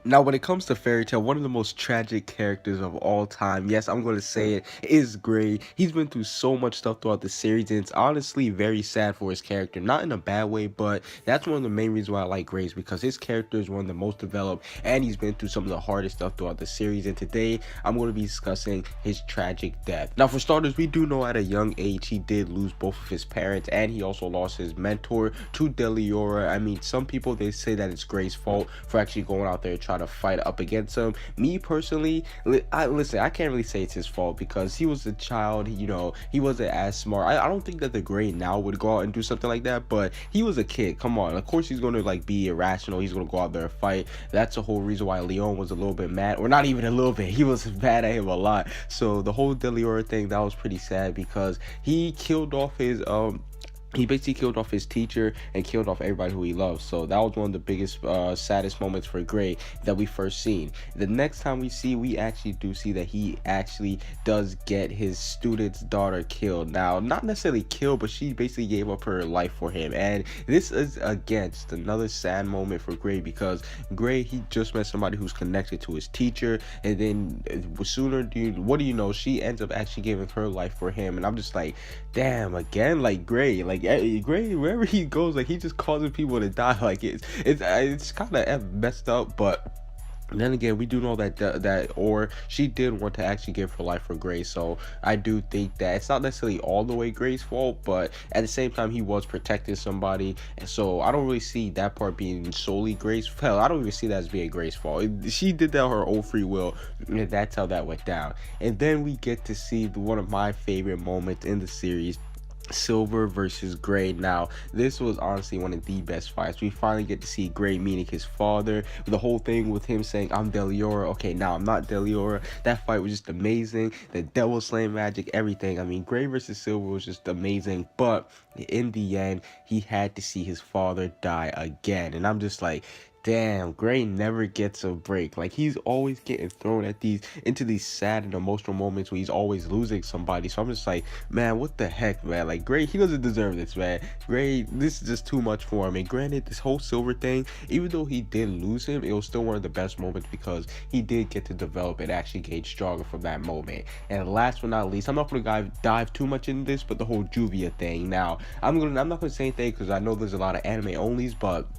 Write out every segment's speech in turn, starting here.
Now, when it comes to Fairy Tail, one of the most tragic characters of all time, yes, I'm going to say it, is Gray. He's been through so much stuff throughout the series, and it's honestly very sad for his character. Not in a bad way, but that's one of the main reasons why I like Gray, is because his character is one of the most developed, and he's been through some of the hardest stuff throughout the series. And today, I'm going to be discussing his tragic death. Now, for starters, we do know at a young age he did lose both of his parents, and he also lost his mentor to Deliora. I mean, some people, they say that it's Gray's fault for actually going out there and trying to fight up against him. Me personally, listen, I can't really say it's his fault because he was a child. He wasn't as smart. I don't think that the Gray now would go out and do something like that, but he was a kid. Come on, of course he's going to like be irrational. He's going to go out there and fight. That's the whole reason why Leon was a little bit mad, or not even a little bit. He was mad at him a lot. So the whole Deliora thing, that was pretty sad because he basically killed off his teacher and killed off everybody who he loves. So that was one of the biggest, saddest moments for Gray that we first seen. The next time we actually do see that he actually does get his student's daughter killed. Now, not necessarily killed, but she basically gave up her life for him. And this is, again, just another sad moment for Gray because Gray, he just met somebody who's connected to his teacher. And then what do you know, she ends up actually giving her life for him. And I'm just like, damn, again, like Gray, Gray, wherever he goes, like he just causing people to die. Like it's kind of messed up, but then again, we do know that she did want to actually give her life for Gray. So I do think that it's not necessarily all the way Gray's fault, but at the same time, he was protecting somebody, and so I don't really see that part being solely Gray's. Hell, I don't even see that as being Gray's fault. She did that on her own free will, and that's how that went down. And then we get to see one of my favorite moments in the series, Silver versus Gray. Now, this was honestly one of the best fights. We finally get to see Gray meeting his father. The whole thing with him saying, "I'm Deliora." Okay, now I'm not Deliora. That fight was just amazing. The devil slaying magic, everything. I mean, Gray versus Silver was just amazing. But in the end, he had to see his father die again. And I'm just like, damn, Gray never gets a break. Like, he's always getting thrown into these sad and emotional moments where he's always losing somebody. So I'm just like, man, what the heck, man? Like, Gray, he doesn't deserve this, man. Gray, this is just too much for him. And granted, this whole Silver thing, even though he did lose him, it was still one of the best moments because he did get to develop and actually get stronger from that moment. And last but not least, I'm not gonna dive too much into this, but the whole Juvia thing. Now, I'm not gonna say anything because I know there's a lot of anime onlys, but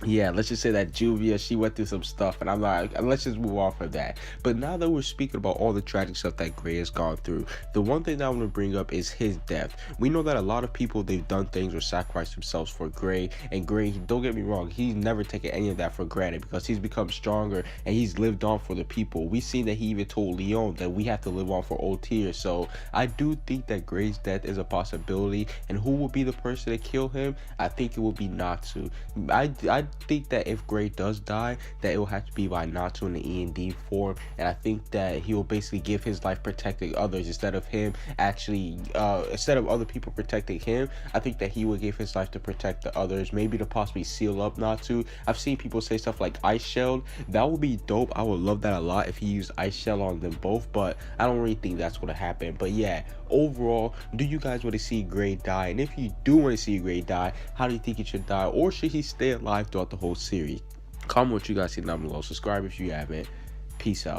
yeah, let's just say that Juvia, she went through some stuff, and I'm like, let's just move on from that. But now that we're speaking about all the tragic stuff that Gray has gone through, the one thing that I want to bring up is his death. We know that a lot of people, they've done things or sacrificed themselves for Gray, and Gray, don't get me wrong, he's never taken any of that for granted because he's become stronger and he's lived on for the people. We've seen that he even told Leon that we have to live on for old tears. So I do think that Gray's death is a possibility, and who will be the person to kill him? I think it will be Natsu. I think that if Gray does die, that it will have to be by Natsu in the E&D form, and I think that he will basically give his life protecting others instead of him actually, instead of other people protecting him. I think that he would give his life to protect the others, maybe to possibly seal up Natsu. I've seen people say stuff like Ice Shell. That would be dope. I would love that a lot if he used Ice Shell on them both, but I don't really think that's going to happen. But yeah, overall, do you guys want to see Gray die? And if you do want to see Gray die, how do you think he should die? Or should he stay alive throughout the whole series? Comment what you guys think down below. Subscribe if you haven't. Peace out.